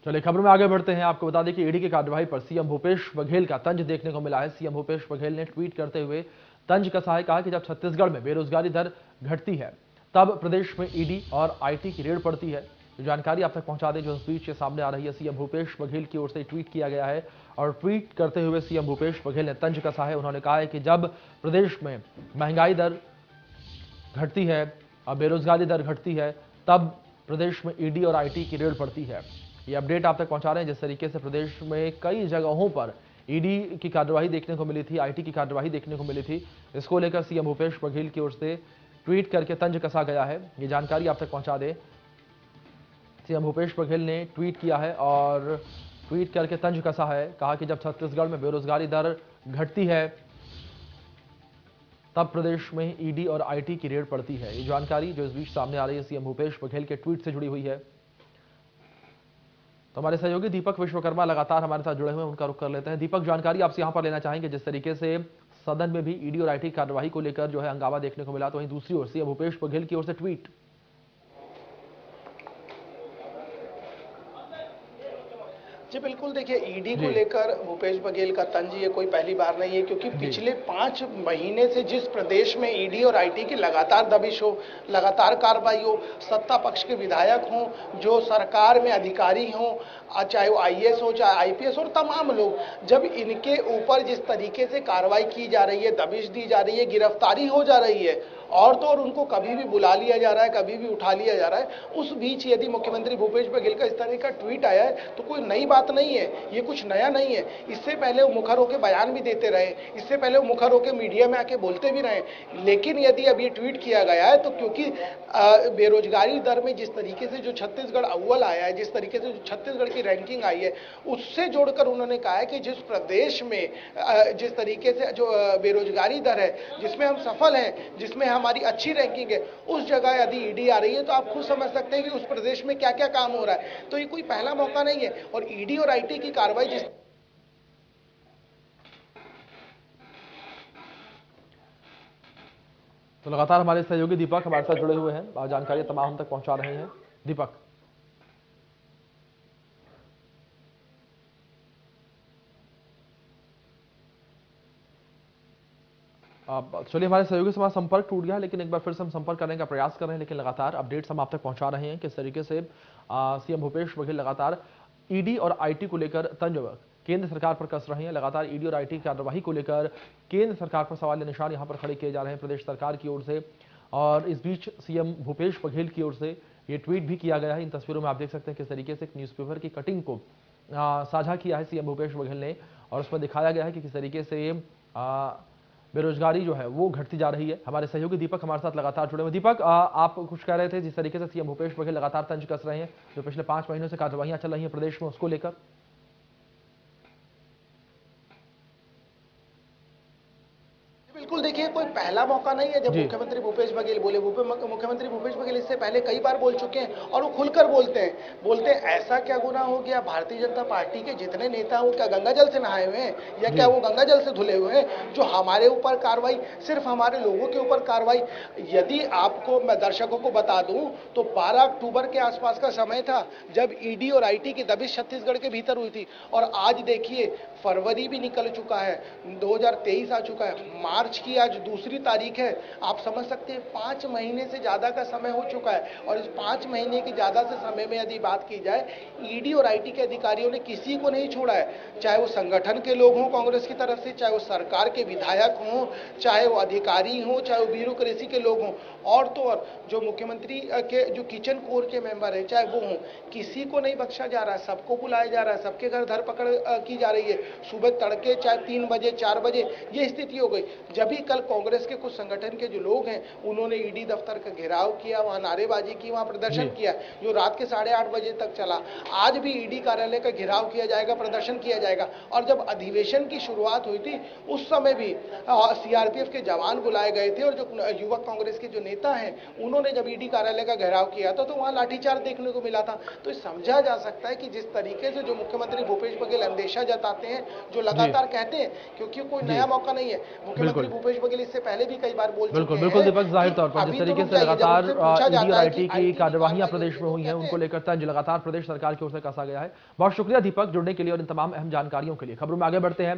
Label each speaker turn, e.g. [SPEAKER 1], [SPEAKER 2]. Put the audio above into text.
[SPEAKER 1] चलिए खबर में आगे बढ़ते हैं। आपको बता दें कि ईडी की कार्रवाई पर सीएम भूपेश बघेल का तंज देखने को मिला है। सीएम भूपेश बघेल ने ट्वीट करते हुए तंज कसा है। कहा कि जब छत्तीसगढ़ में बेरोजगारी दर घटती है तब प्रदेश में ईडी और आईटी की रेड पड़ती है। जानकारी आप तक पहुंचा दें जो इस बीच से सामने आ रही है। सीएम भूपेश बघेल की ओर से ट्वीट किया गया है और ट्वीट करते हुए सीएम भूपेश बघेल ने तंज कसा है। उन्होंने कहा है कि जब प्रदेश में महंगाई दर घटती है और बेरोजगारी दर घटती है तब प्रदेश में ईडी और आईटी की रेड पड़ती है। ये अपडेट आप तक पहुंचा रहे हैं। जिस तरीके से प्रदेश में कई जगहों पर ईडी की कार्रवाई देखने को मिली थी, आईटी की कार्रवाई देखने को मिली थी, इसको लेकर सीएम भूपेश बघेल की ओर से ट्वीट करके तंज कसा गया है। ये जानकारी आप तक पहुंचा दें। सीएम भूपेश बघेल ने ट्वीट किया है और ट्वीट करके तंज कसा है। कहा कि जब छत्तीसगढ़ में बेरोजगारी दर घटती है तब प्रदेश में ईडी और आईटी की रेड पड़ती है। ये जानकारी जो इस बीच सामने आ रही है सीएम भूपेश बघेल के ट्वीट से जुड़ी हुई है। तो हमारे सहयोगी दीपक विश्वकर्मा लगातार हमारे साथ जुड़े हुए हैं, उनका रुख कर लेते हैं। दीपक, जानकारी आपसे यहां पर लेना चाहेंगे। जिस तरीके से सदन में भी ईडी और आईटी कार्रवाई को लेकर जो है हंगामा देखने को मिला, तो वहीं दूसरी ओर सीएम भूपेश बघेल की ओर से ट्वीट।
[SPEAKER 2] जी बिल्कुल, देखिए ईडी को लेकर भूपेश बघेल का तंज ये कोई पहली बार नहीं है, क्योंकि पिछले 5 महीने से जिस प्रदेश में ईडी और आईटी की लगातार दबिश हो, लगातार कार्रवाई हो, सत्ता पक्ष के विधायक हों, जो सरकार में अधिकारी हों, चाहे वो आईएएस हो चाहे आईपीएस हो, तमाम लोग, जब इनके ऊपर जिस तरीके से कार्रवाई की जा रही है, दबिश दी जा रही है, गिरफ्तारी हो जा रही है, और तो और उनको कभी भी बुला लिया जा रहा है, कभी भी उठा लिया जा रहा है, उस बीच यदि मुख्यमंत्री भूपेश बघेल का इस तरह का ट्वीट आया है तो कोई नई बात नहीं है, ये कुछ नया नहीं है। इससे पहले वो मुखर होकर बयान भी देते रहे, इससे पहले वो मुखर होकर मीडिया में आके बोलते भी रहे, लेकिन यदि अब ये ट्वीट किया गया है तो क्योंकि बेरोजगारी दर में जिस तरीके से जो छत्तीसगढ़ अव्वल आया है, जिस तरीके से जो छत्तीसगढ़ की रैंकिंग आई है, उससे जोड़कर उन्होंने कहा है कि जिस प्रदेश में जिस तरीके से जो बेरोजगारी दर है, जिसमें हम सफल हैं, जिसमें हमारी अच्छी रैंकिंग है, उस जगह यदि ईडी आ रही है तो आप खुद समझ सकते हैं कि उस प्रदेश में क्या क्या काम हो रहा है। तो ये कोई पहला मौका नहीं है। और ईडी और आईटी की कार्रवाई जिस
[SPEAKER 1] तो लगातार हमारे सहयोगी दीपक हमारे साथ जुड़े हुए हैं और जानकारी तमाम हम तक पहुंचा रहे हैं। दीपक, चलिए हमारे सहयोगी से हमारा संपर्क टूट गया, लेकिन एक बार फिर से हम संपर्क करने का प्रयास कर रहे हैं, लेकिन लगातार अपडेट्स हम आप तक पहुंचा रहे हैं किस तरीके से सीएम भूपेश बघेल लगातार ईडी और आईटी को लेकर तंज केंद्र सरकार पर कस रहे हैं। लगातार ईडी और आईटी कार्रवाई को लेकर केंद्र सरकार पर सवाल निशान यहां पर खड़े किए जा रहे हैं प्रदेश सरकार की ओर से, और इस बीच सीएम भूपेश बघेल की ओर से ये ट्वीट भी किया गया है। इन तस्वीरों में आप देख सकते हैं किस तरीके से एक न्यूज़पेपर की कटिंग को साझा किया है सीएम भूपेश बघेल ने, और उसमें दिखाया गया है कि किस तरीके से बेरोजगारी जो है वो घटती जा रही है। हमारे सहयोगी दीपक हमारे साथ लगातार जुड़े हुए। दीपक, आप कुछ कह रहे थे, जिस तरीके से सीएम भूपेश बघेल लगातार तंज कस रहे हैं, जो पिछले 5 महीनों से कार्रवाइयां चल रही हैं प्रदेश में, उसको लेकर।
[SPEAKER 2] बिल्कुल, देखिए कोई पहला मौका नहीं है जब मुख्यमंत्री भूपेश बघेल बोले। मुख्यमंत्री भूपेश बघेल इससे पहले कई बार बोल चुके हैं और वो खुलकर बोलते हैं ऐसा क्या गुनाह हो गया, भारतीय जनता पार्टी के जितने नेता हैं वो क्या गंगा जल से नहाए हुए हैं, या क्या वो गंगा जल से धुले हुए हैं, जो हमारे ऊपर कार्रवाई, सिर्फ हमारे लोगों के ऊपर कार्रवाई। यदि आपको मैं दर्शकों को बता दूं तो 12 अक्टूबर के आसपास का समय था जब ईडी और आईटी की दबिश छत्तीसगढ़ के भीतर हुई थी, और आज देखिए फरवरी भी निकल चुका है, 2023 आ चुका है, मार्च की आज 2 तारीख है। आप समझ सकते हैं 5 महीने से ज्यादा का समय हो चुका है, और इस 5 महीने की ज्यादा से समय में यदि बात की जाए, ईडी और आईटी के अधिकारियों ने किसी को नहीं छोड़ा है, चाहे वो संगठन के लोग हों कांग्रेस की तरफ से, चाहे वो सरकार के विधायक हों, चाहे वो अधिकारी हों, चाहे वो ब्यूरोक्रेसी के लोग हों, और तो और जो मुख्यमंत्री के जो किचन कोर के मेंबर हैं चाहे वो हों, किसी को नहीं बख्शा जा रहा है, सबको बुलाया जा रहा है, सबके घर धरपकड़ की जा रही है, सुबह तड़के चाहे 3 बजे 4 बजे ये स्थिति हो गई। जब भी कल कांग्रेस के कुछ संगठन के जो लोग हैं उन्होंने ईडी दफ्तर का घेराव किया, वहां नारेबाजी की, वहां प्रदर्शन किया, जो रात के 8:30 बजे तक चला। आज भी ईडी कार्यालय का घेराव किया जाएगा, प्रदर्शन किया जाएगा। और जब अधिवेशन की शुरुआत हुई थी उस समय भी सीआरपीएफ के जवान बुलाए गए थे, और जो युवक कांग्रेस के जो नेता हैं उन्होंने जब ईडी कार्यालय का घेराव किया था तो वहां लाठीचार्ज देखने को मिला था। तो समझा जा सकता है कि जिस तरीके से जो मुख्यमंत्री भूपेश बघेल अंदेशा जताते हैं, जो लगातार कहते हैं, क्योंकि कोई नया मौका नहीं है, मुख्यमंत्री भूपेश बघेल इससे इससे पहले भी कई बार बोल चुके
[SPEAKER 1] बिल्कुल
[SPEAKER 2] हैं।
[SPEAKER 1] बिल्कुल दीपक, जाहिर तौर पर
[SPEAKER 2] अभी
[SPEAKER 1] जिस
[SPEAKER 2] तो
[SPEAKER 1] तरीके
[SPEAKER 2] रुक
[SPEAKER 1] से
[SPEAKER 2] जाइए, जब
[SPEAKER 1] लगातार
[SPEAKER 2] उनसे पूछा
[SPEAKER 1] ईडी
[SPEAKER 2] जाता
[SPEAKER 1] और
[SPEAKER 2] है
[SPEAKER 1] आईटी
[SPEAKER 2] कि
[SPEAKER 1] की कार्यवाहियां
[SPEAKER 2] निकालना
[SPEAKER 1] प्रदेश में
[SPEAKER 2] क्यों
[SPEAKER 1] हुई हैं,
[SPEAKER 2] कहते
[SPEAKER 1] उनको लेकर तंज लगातार प्रदेश सरकार की ओर से कसा गया है। बहुत शुक्रिया दीपक जुड़ने के लिए और इन तमाम अहम जानकारियों के लिए। खबरों में आगे बढ़ते हैं।